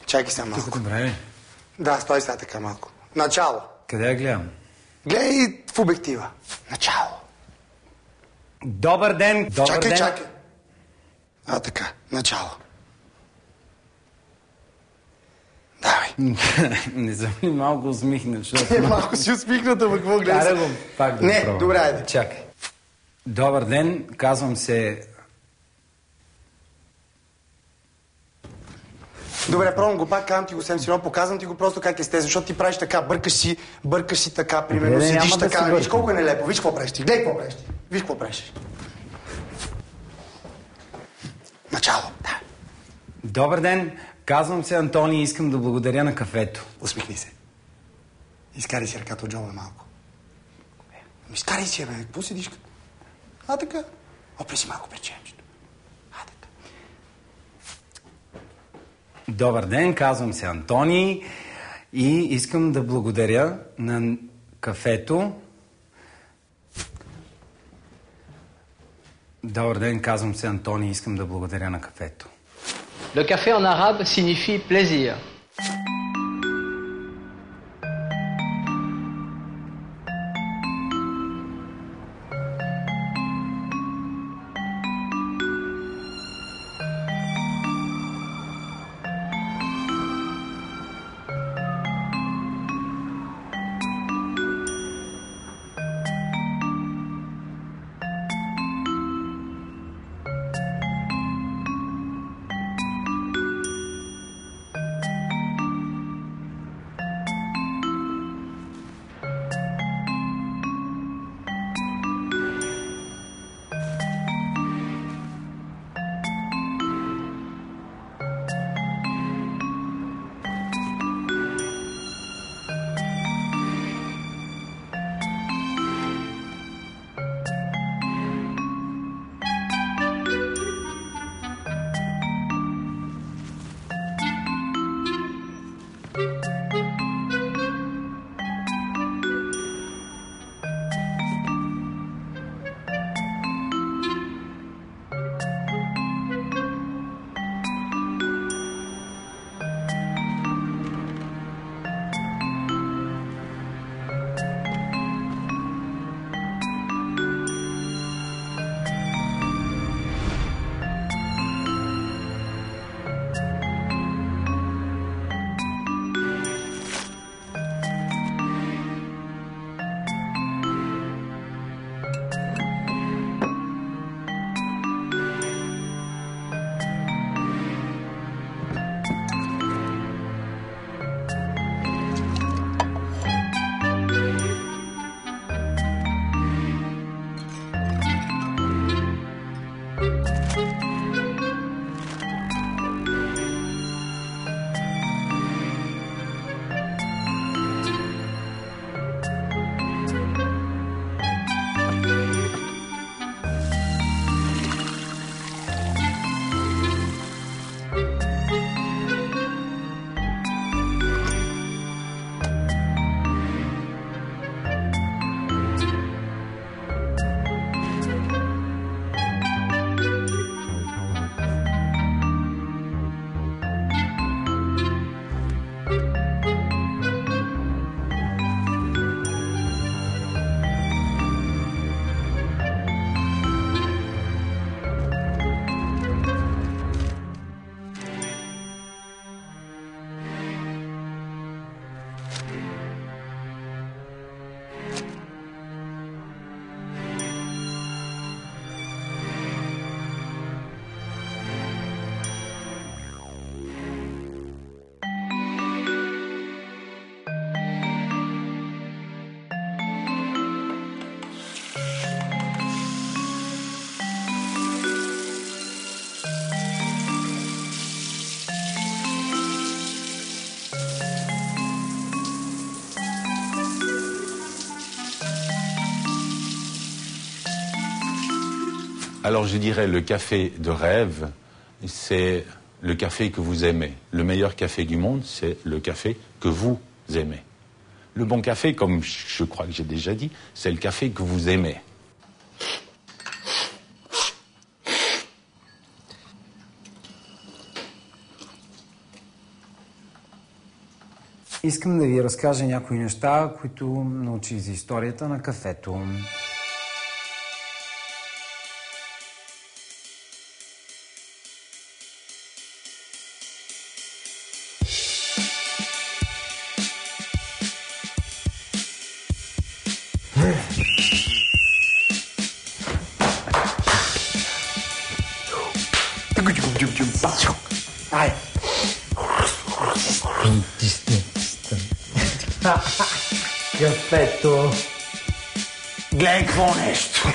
Чакай сега малко. Добре. Да, стой сега така малко. Начало. Къде я гледам? Гледай в обектива. Начало. Добър ден! Чакай. Така, начало. Давай. Не съм ли малко усмихнат, защото... Малко си усмихната, какво гледай? Аре го пак да Не, пробвам. добре, айде. Чакай. Добър ден, казвам се... Добре, пробвам го пак, казвам ти го съвсем сигурно, показвам ти го просто как е сте, защото ти правиш така, бъркаш си така, примерно, Добре, седиш няма да така, си виж бъркам. колко е нелепо, виж какво правиш ти, гледай какво правиш ти, виж какво правиш. Начало, да. Добър ден, казвам се Антони и искам да благодаря на кафето. Усмихни се. Изкарай си ръката от джоба малко. Изкарай си, бе, какво седиш? Така. Опри си малко пречемчето. Така. Добър ден, казвам се Антони и искам да благодаря на кафето. Добър ден, казвам се Антони и искам да благодаря на кафето. Le café en arabe signifie plaisir. Alors je dirais le café de rêve, c'est le café que vous aimez. Le meilleur café du monde, c'est le café que vous aimez. Le bon café, comme je crois que j'ai déjà dit, c'est le café que vous aimez. Искам да ви разкажа някои неща, които научих за историята на кафето. Ай! Кафето. Гледай какво нещо!